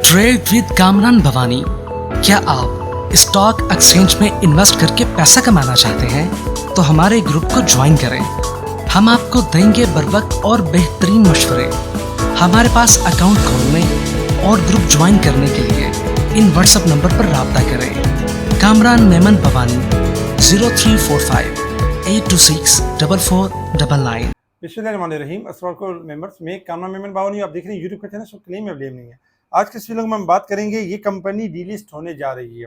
Trade with Kamran Bhavani. क्या आप stock exchange में इन्वेस्ट करके पैसा कमाना चाहते हैं तो हमारे ग्रुप को ज्वाइन करें। हम आपको देंगे बर वक्त और बेहतरीन मशवरे। हमारे पास अकाउंट खोलने और ग्रुप ज्वाइन करने के लिए इन व्हाट्सएप नंबर पर राब्ता करें। कामरान मेमन भवानी 0345-826-4499। बिस्मिल्लाहिर्रहमानिर्रहीम। अस्सलाम वालेकुम मेंबर्स, मैं कामरान मेमन भवानी, आप देख रहे हैं यूट्यूब का चैनल। सो क्लेम या ब्लेम नहीं है। आज के इस वीडियो में हम बात करेंगे, ये कंपनी डीलिस्ट होने जा रही है।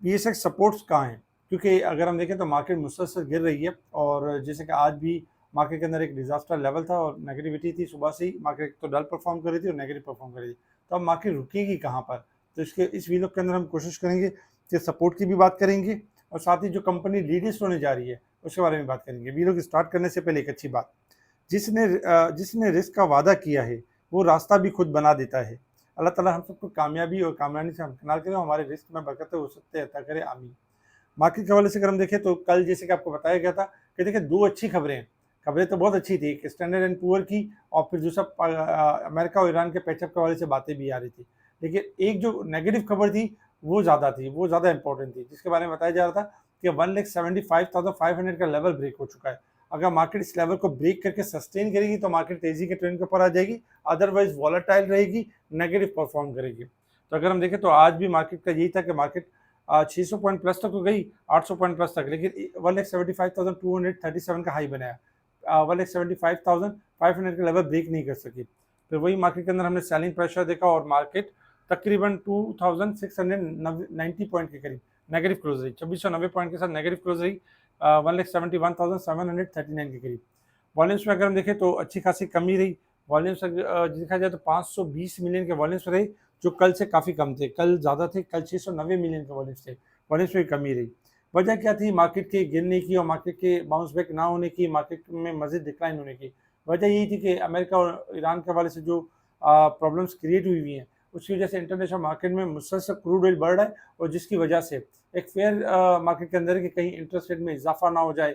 पीएसएक्स सपोर्ट्स कहाँ हैं? क्योंकि अगर हम देखें तो मार्केट मुसलसल गिर रही है और जैसे कि आज भी मार्केट के अंदर एक डिजास्टर लेवल था और नेगेटिविटी थी। सुबह से ही मार्केट तो डल परफॉर्म कर रही थी और नेगेटिव परफॉर्म कर रही थी। तो अब मार्केट रुकेगी कहाँ पर? तो इस वीडियो के अंदर हम कोशिश करेंगे कि सपोर्ट की भी बात करेंगे और साथ ही जो कंपनी डीलिस्ट होने जा रही है उसके बारे में बात करेंगे। वीडियो की स्टार्ट करने से पहले एक अच्छी बात, जिसने रिस्क का वादा किया है वो रास्ता भी खुद बना देता है। अल्लाह ताला हम सबको कामयाबी और कामरानी से हमकिनार करे, हमारे रिस्क में बरकत हो सकते अता करे, आमीन। मार्केट के हवाले से अगर हम देखें तो कल जैसे कि आपको बताया गया था कि देखिए दो अच्छी खबरें हैं। खबरें तो बहुत अच्छी थी, एक स्टैंडर्ड एंड पुअर की और फिर दूसरा अमेरिका और ईरान के पैचअप के हवाले से बातें भी आ रही थी। लेकिन एक जो नेगेटिव खबर थी वो ज़्यादा इंपॉर्टेंट थी, जिसके बारे में बताया जा रहा था कि 1,75,500 का लेवल ब्रेक हो चुका है। अगर मार्केट इस लेवल को ब्रेक करके सस्टेन करेगी तो मार्केट तेजी के ट्रेंड के ऊपर आ जाएगी, अदरवाइज वॉलेटाइल रहेगी, नेगेटिव परफॉर्म करेगी। तो अगर हम देखें तो आज भी मार्केट का यही था कि मार्केट 600 पॉइंट प्लस तक तो गई, 800 पॉइंट प्लस तक, लेकिन 1,75,237 का हाई बनाया, 1,75,500 का लेवल ब्रेक नहीं कर सकी। फिर वही मार्केट के अंदर हमने सेलिंग प्रेशर देखा और मार्केट तकरीबन 2,690 पॉइंट के करीब नेगेटिव क्लोज रही, 2690 पॉइंट के साथ नेगेटिव क्लोज रही, 1,71,739 के करीब। वॉल्यूम्स में अगर हम देखें तो अच्छी खासी कमी रही। वॉल्यूम्स देखा जाए तो 520 मिलियन के वॉल्यूम्स रहे, जो कल से काफ़ी कम थे। कल ज़्यादा थे, कल 690 मिलियन के वॉल्यूम्स थे। वॉल्यूम्स में कमी रही। वजह क्या थी? मार्केट के गिरने की और मार्केट के बाउंस बैक ना होने की, मार्केट में मज़ीद डिक्लाइन होने की वजह यही थी कि अमेरिका और ईरान के हवाले से जो प्रॉब्लम्स क्रिएट हुई हैं उसकी वजह से इंटरनेशनल मार्केट में मुसलसल क्रूड ऑयल बढ़ रहा है और जिसकी वजह से एक फेयर मार्केट के अंदर कि कहीं इंटरेस्ट रेट में इजाफा ना हो जाए।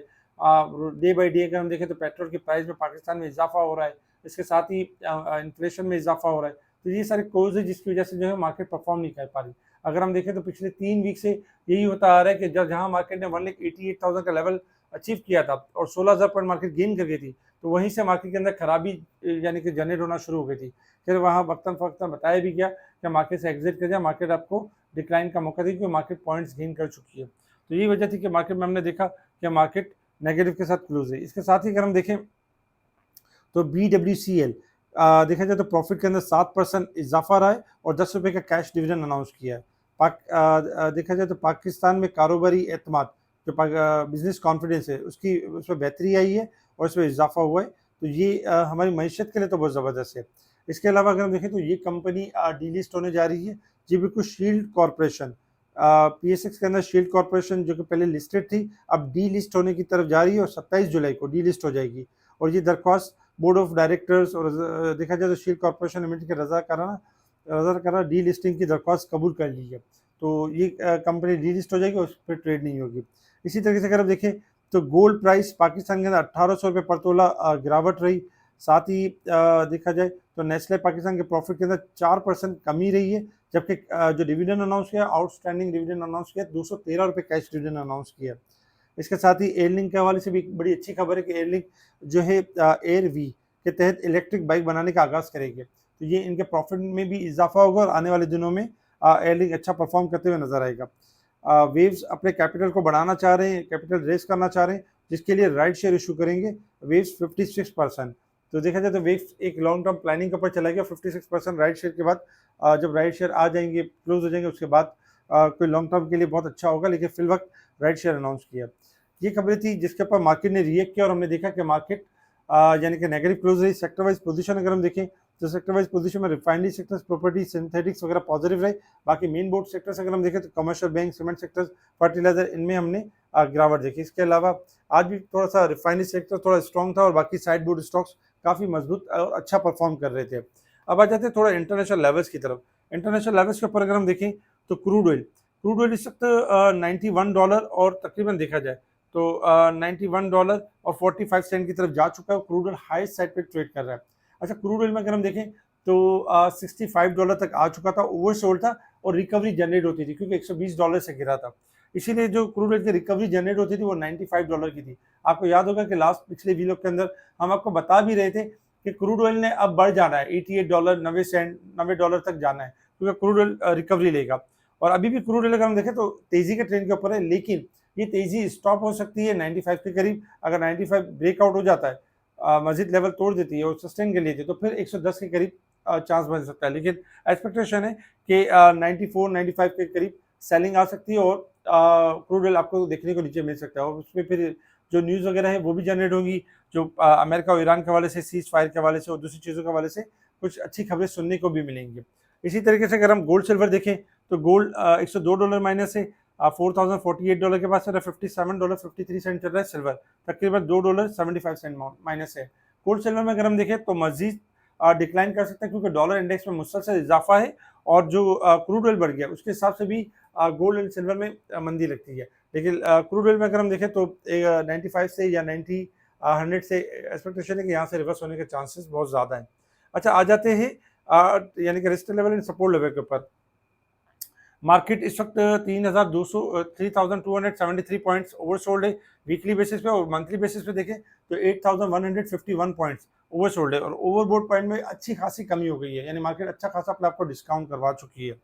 डे बाई डे अगर हम देखें तो पेट्रोल के प्राइस में पाकिस्तान में इजाफा हो रहा है, इसके साथ ही इन्फ्लेशन में इजाफा हो रहा है। तो ये सारे कोज है जिसकी वजह से जो है मार्केट परफॉर्म नहीं कर पा रही। अगर हम देखें तो पिछले 3 वीक से यही होता आ रहा है कि जहाँ मार्केट ने 1,88,000 का लेवल अचीव किया था और 16,000 पॉइंट मार्केट गेन कर गई थी, तो वहीं से मार्केट के अंदर खराबी यानी कि जनरेट होना शुरू हो गई थी। फिर वहाँ वक्तन फ़वक्तन बताया भी गया कि मार्केट से एग्जिट कर जाए, मार्केट आपको डिक्लाइन का मौका देगी, क्योंकि मार्केट पॉइंट्स गेन कर चुकी है। तो यही वजह थी कि मार्केट में हमने देखा कि मार्केट नेगेटिव के साथ क्लोज है। इसके साथ ही अगर हम देखें तो BWCL देखा जाए तो प्रॉफिट के अंदर 7% इजाफा रहा है और 10 रुपये का कैश डिविडेंड अनाउंस किया है। देखा जाए तो पाकिस्तान में कारोबारी एतमाद जो बिजनेस कॉन्फिडेंस है उसमें बेहतरी आई है और इसमें इजाफा हुआ है। तो ये हमारी मईशत के लिए तो बहुत ज़बरदस्त है। इसके अलावा अगर हम देखें तो ये कंपनी डीलिस्ट होने जा रही है। जी बिल्कुल, शील्ड कॉरपोरेशन PSX के अंदर शील्ड कॉरपोरेशन जो कि पहले लिस्टेड थी अब डी लिस्ट होने की तरफ जा रही है और 27 जुलाई को डी लिस्ट हो जाएगी। और ये दरख्वास्त बोर्ड ऑफ डायरेक्टर्स और देखा जाए तो शील्ड कॉरपोरेशन लिमिटेड के रज़ा डी लिस्टिंग की दरख्वास्त कबूल कर ली है। तो ये कंपनी डी लिस्ट हो जाएगी और उस पर ट्रेड नहीं होगी। इसी तरीके से अगर आप देखें तो गोल्ड प्राइस पाकिस्तान के अंदर 1800 रुपये पर तोला गिरावट रही। साथ ही देखा जाए तो नेस्ले पाकिस्तान के प्रॉफिट के अंदर 4% कमी रही है, जबकि जो डिविडेंड अनाउंस किया, आउटस्टैंडिंग डिविडेंड अनाउंस किया, 213 रुपये कैश डिविडेंड अनाउंस किया। इसके साथ ही एयरलिंक के हवाले से भी बड़ी अच्छी खबर है कि एयरलिंक जो है एयरवी के तहत इलेक्ट्रिक बाइक बनाने का आगाज़ करेगी। तो ये इनके प्रॉफिट में भी इजाफा होगा और आने वाले दिनों में एयरलिंक अच्छा परफॉर्म करते हुए नजर आएगा। वेव्स अपने कैपिटल को बढ़ाना चाह रहे हैं, कैपिटल रेस करना चाह रहे हैं, जिसके लिए राइट शेयर इशू करेंगे वेव्स 56%। तो देखा जाए तो वेव्स एक लॉन्ग टर्म प्लानिंग के ऊपर चला गया। 56% राइट शेयर के बाद जब राइट शेयर आ जाएंगे, क्लोज हो जाएंगे, उसके बाद कोई लॉन्ग टर्म के लिए बहुत अच्छा होगा, लेकिन फिल वक्त राइट शेयर अनाउंस किया। ये खबरें थी जिसके ऊपर मार्केट ने रिएक्ट किया और हमने देखा कि मार्केट यानी कि नेगेटिव क्लोज रही। सेक्टर वाइज पोजीशन अगर हम देखें तो सेक्टर वाइज पोजीशन में रिफाइनरी सेक्टर्स, प्रॉपर्टी, सिंथेटिक्स वगैरह पॉजिटिव रहे। बाकी मेन बोर्ड सेक्टर्स अगर हम देखें तो commercial bank, cement sectors, fertiliser, इनमें हमने गिरावट देखी। इसके अलावा आज भी थोड़ा सा रिफाइनरी सेक्टर थोड़ा स्ट्रॉन्ग था और बाकी साइड बोर्ड स्टॉक्स काफ़ी मजबूत और अच्छा परफॉर्म कर रहे थे। अब आ जाते हैं थोड़ा इंटरनेशनल लेवल्स की तरफ। इंटरनेशनल लेवल्स के ऊपर अगर हम देखें तो क्रूड ऑयल इस वक्त $91 और तकरीबन देखा जाए तो $91 और 45 सेंट की तरफ जा चुका है। क्रूड ऑयल हाई साइड पे ट्रेड कर रहा है। अच्छा, क्रूड ऑयल में अगर हम देखें तो $65 तक आ चुका था, ओवरसोल्ड था और रिकवरी जनरेट होती थी क्योंकि $120 से गिरा था। इसीलिए जो क्रूड ऑयल की रिकवरी जनरेट होती थी वो $95 की थी। आपको याद होगा कि लास्ट पिछले वीलॉग के अंदर हम आपको बता भी रहे थे कि क्रूड ऑयल ने अब बढ़ जाना है, $88 90 सेंट $90 तक जाना है क्योंकि क्रूड ऑयल रिकवरी लेगा। और अभी भी क्रूड ऑयल अगर हम देखें तो तेजी के ट्रेंड के ऊपर है, लेकिन ये तेजी स्टॉप हो सकती है 95 के करीब। अगर 95 ब्रेकआउट हो जाता है, मजीद लेवल तोड़ देती है और सस्टेन कर लेती है, तो फिर 110 के करीब चांस बन सकता है। लेकिन एक्सपेक्टेशन है कि 94 95 के करीब सेलिंग आ सकती है और क्रूड ऑयल आपको देखने को नीचे मिल सकता है। और उसमें फिर जो न्यूज़ वगैरह है वो भी जनरेट होंगी, जो अमेरिका और ईरान के हवाले से, सीज फायर के हवाले से और दूसरी चीज़ों के हवाले से कुछ अच्छी खबरें सुनने को भी मिलेंगी। इसी तरीके से अगर हम गोल्ड सिल्वर देखें तो गोल्ड $102 माइनस है, $4048 के पास चल रहा है, $57.53 चल रहा है सिल्वर, तकरीबन $2.75 माइनस है। गोल्ड सिल्वर में अगर हम देखें तो मजीद डिक्लाइन कर सकते हैं क्योंकि डॉलर इंडेक्स में मुसलसल इजाफा है और जो क्रूड ऑयल बढ़ गया उसके हिसाब से भी गोल्ड एंड सिल्वर में मंदी लगती है। लेकिन क्रूड ऑयल में अगर हम देखें तो 95 से या 100 से एक्सपेक्टेशन है कि यहाँ से रिवर्स होने के चांसेस बहुत ज़्यादा हैं। अच्छा, आ जाते हैं यानी कि resistance level and support level के ऊपर। मार्केट इस वक्त 3273 पॉइंट्स ओवरसोल्ड है वीकली बेसिस पे, और मंथली बेसिस पे देखें तो 8151 पॉइंट्स ओवरसोल्ड है और ओवरबोट पॉइंट में अच्छी खासी कमी हो गई है, यानी मार्केट अच्छा खासा अपने आपको डिस्काउंट करवा चुकी है।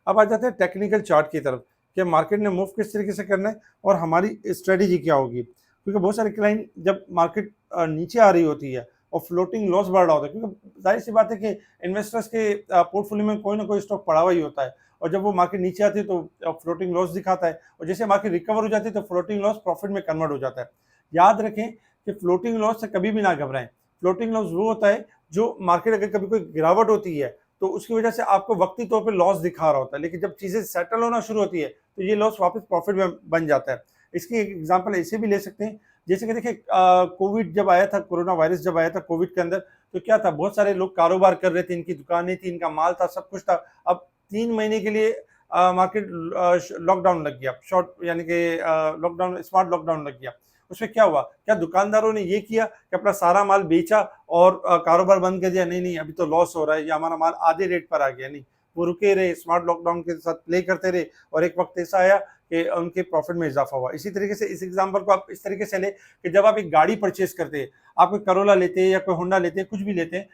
अब आ जाते हैं टेक्निकल चार्ट की तरफ कि मार्केट ने मूव किस तरीके से करना है और हमारी स्ट्रेटेजी क्या होगी, क्योंकि बहुत सारे क्लाइंट जब मार्केट नीचे आ रही होती है और फ्लोटिंग लॉस बढ़ रहा होता है, क्योंकि जाहिर सी बात है कि इन्वेस्टर्स के पोर्टफोलियो में कोई ना कोई स्टॉक पड़ा हुआ ही होता है, और जब वो मार्केट नीचे आती है तो फ्लोटिंग लॉस दिखाता है, और जैसे मार्केट रिकवर हो जाती है तो फ्लोटिंग लॉस प्रॉफिट में कन्वर्ट हो जाता है। याद रखें कि फ्लोटिंग लॉस से कभी भी ना घबराएं। फ्लोटिंग लॉस वो होता है जो मार्केट अगर कभी कोई गिरावट होती है तो उसकी वजह से आपको वक्ती तौर पे लॉस दिखा रहा होता है, लेकिन जब चीज़ें सेटल होना शुरू होती है तो ये लॉस वापस प्रॉफिट में बन जाता है। इसकी एक एग्जांपल ऐसे भी ले सकते हैं, जैसे कि देखिए कोविड जब आया था, कोरोना वायरस जब आया था कोविड के अंदर, तो क्या था, बहुत सारे लोग कारोबार कर रहे थे, इनकी दुकानें थी, इनका माल था, सब कुछ था। अब 3 महीने के लिए मार्केट लॉकडाउन लग गया, शॉर्ट यानी कि लॉकडाउन, स्मार्ट लॉकडाउन लग गया। उसमें क्या हुआ, क्या दुकानदारों ने ये किया कि अपना सारा माल बेचा और कारोबार बंद कर दिया? नहीं नहीं, अभी तो लॉस हो रहा है या हमारा माल आधे रेट पर आ गया, नहीं, वो रुके रहे, स्मार्ट लॉकडाउन के साथ प्ले करते रहे और एक वक्त ऐसा आया कि उनके प्रॉफिट में इजाफा हुआ। इसी तरीके से इस एग्जांपल को आप इस तरीके से ले कि जब आप एक गाड़ी परचेस करते हैं, आप कोई करोला लेते हैं या कोई होंडा लेते हैं, कुछ भी लेते हैं,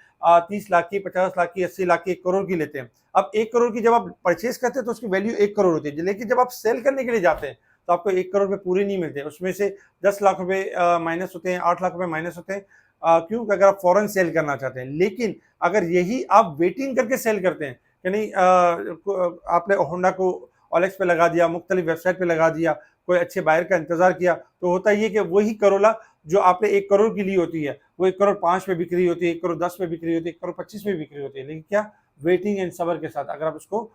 30 लाख की, 50 लाख की, 80 लाख की, 1 करोड़ की लेते हैं। अब 1 करोड़ की जब आप परचेस करते हैं तो उसकी वैल्यू 1 करोड़ होती है, लेकिन जब आप सेल करने के लिए जाते हैं तो आपको 1 करोड़ रुपए पूरे नहीं मिलते, उसमें से 10 लाख रुपए माइनस होते हैं, 8 लाख रुपए माइनस होते हैं, क्यों? अगर आप फौरन सेल करना चाहते हैं। लेकिन अगर यही आप वेटिंग करके सेल करते हैं कि नहीं, आपने होंडा को ओएलएक्स पे लगा दिया, मुख्तलिफ वेबसाइट पे लगा दिया, कोई अच्छे बायर का इंतजार किया, तो होता ये कि वही करोला जो आपने 1 करोड़ की ली होती है वो 1 करोड़ 5 पे बिक रही होती है, 1 करोड़ 10 पे बिक रही होती है, 1 करोड़ 25 पे बिक रही होती है। लेकिन क्या, वेटिंग एंड सबर के साथ अगर आप उसको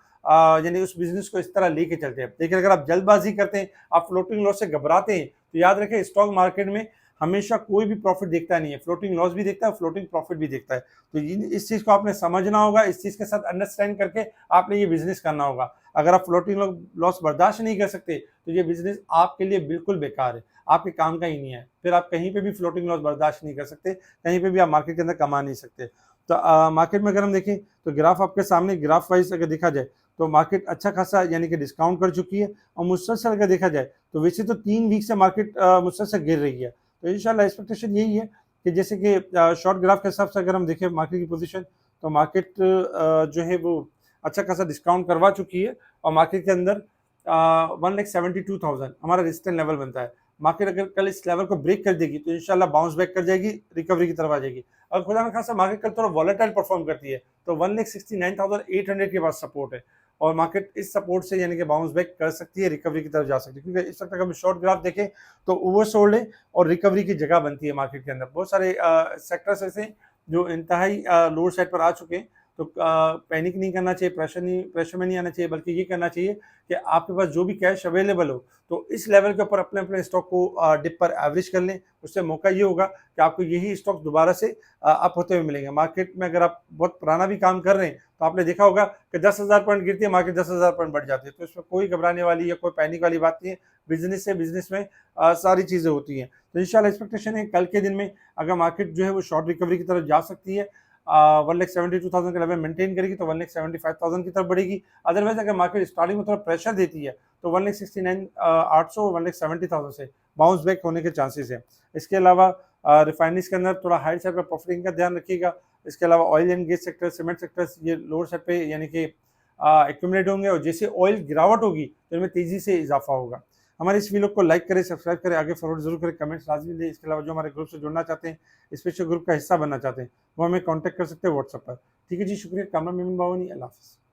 यानी उस बिजनेस को इस तरह लेके चलते हैं। लेकिन अगर आप जल्दबाजी करते हैं, आप फ्लोटिंग लॉस से घबराते हैं, तो याद रखें स्टॉक मार्केट में हमेशा कोई भी प्रॉफिट देखता नहीं है, फ्लोटिंग लॉस भी देखता है, फ्लोटिंग प्रॉफिट भी देखता है। तो इस चीज़ को आपने समझना होगा, इस चीज़ के साथ अंडरस्टैंड करके आपने ये बिजनेस करना होगा। अगर आप फ्लोटिंग लॉस बर्दाश्त नहीं कर सकते तो ये बिजनेस आपके लिए बिल्कुल बेकार है, आपके काम का ही नहीं है। फिर आप कहीं पे भी फ्लोटिंग लॉस बर्दाश्त नहीं कर सकते, कहीं पे भी आप मार्केट के अंदर कमा नहीं सकते। तो मार्केट में अगर हम देखें तो ग्राफ आपके सामने, ग्राफ वाइज अगर देखा जाए तो मार्केट अच्छा खासा यानी कि डिस्काउंट कर चुकी है, और मुसलसल अगर देखा जाए तो वैसे तो 3 वीक से मार्केट मुसलसल गिर रही है। तो इंशाल्लाह एक्सपेक्टेशन यही है कि जैसे कि शॉर्ट ग्राफ के हिसाब से अगर हम देखें मार्केट की पोजीशन, तो मार्केट जो है वो अच्छा खासा डिस्काउंट करवा चुकी है, और मार्केट के अंदर 1,72,000 हमारा रेजिस्टेंस लेवल बनता है। मार्केट अगर कल इस लेवल को ब्रेक कर देगी तो इंशाल्लाह बाउंस बैक कर जाएगी, रिकवरी की तरफ आ जाएगी। अगर खुदा न खासा मार्केट कल थोड़ा वॉलेटाइल परफॉर्म करती है तो 1,69,800 के पास सपोर्ट है, और मार्केट इस सपोर्ट से यानी कि बाउंस बैक कर सकती है, रिकवरी की तरफ जा सकती है। क्योंकि इस वक्त अगर हम शॉर्ट ग्राफ देखें तो ओवरसोल्ड है और रिकवरी की जगह बनती है मार्केट के अंदर। बहुत सारे सेक्टर्स ऐसे हैं जो इंतहाई लोअर साइड पर आ चुके हैं, तो पैनिक नहीं करना चाहिए, प्रेशर में नहीं आना चाहिए, बल्कि ये करना चाहिए कि आपके पास जो भी कैश अवेलेबल हो तो इस लेवल के ऊपर अपने अपने स्टॉक को डिप पर एवरेज कर लें। उससे मौका ये होगा कि आपको यही स्टॉक दोबारा से अप होते हुए मिलेंगे। मार्केट में अगर आप बहुत पुराना भी काम कर रहे हैं तो आपने देखा होगा कि 10,000 पॉइंट गिरती है, मार्केट 10,000 पॉइंट बढ़ जाती है, तो इसमें कोई घबराने वाली या कोई पैनिक वाली बात नहीं है। बिजनेस से बिजनेस में सारी चीज़ें होती हैं। तो इंशाल्लाह एक्सपेक्टेशन है कल के दिन में अगर मार्केट जो है वो शॉर्ट रिकवरी की तरफ जा सकती है, 1,72,000 के लेवल मेंटेन करेगी तो 1,75,000 की तरफ बढ़ेगी। अदरवाइज अगर मार्केट स्टार्टिंग में थोड़ा प्रेशर देती है तो 1,69,800 1,70,000 से बाउंस बैक होने के चांसेस है। इसके अलावा रिफाइनरीज के अंदर थोड़ा हाई साइड पर प्रॉफिटिंग का ध्यान रखिएगा। इसके अलावा oil and gas sector, cement sectors ये लोअर साइड पे यानी कि एक्यूमुलेट होंगे और जैसे ऑयल गिरावट होगी तो इनमें तेजी से इजाफा होगा। हमारे इस वीडियो को लाइक करें, सब्सक्राइब करें, आगे फॉरवर्ड जरूर करें, कमेंट्स लाजमी दें। इसके अलावा जो हमारे ग्रुप से जुड़ना चाहते हैं, स्पेशल ग्रुप का हिस्सा बनना चाहते हैं, वो हमें कांटेक्ट कर सकते हैं व्हाट्सएप पर। ठीक है जी, शुक्रिया। कामरान मेमन बावनी, अल्लाह हाफिज़।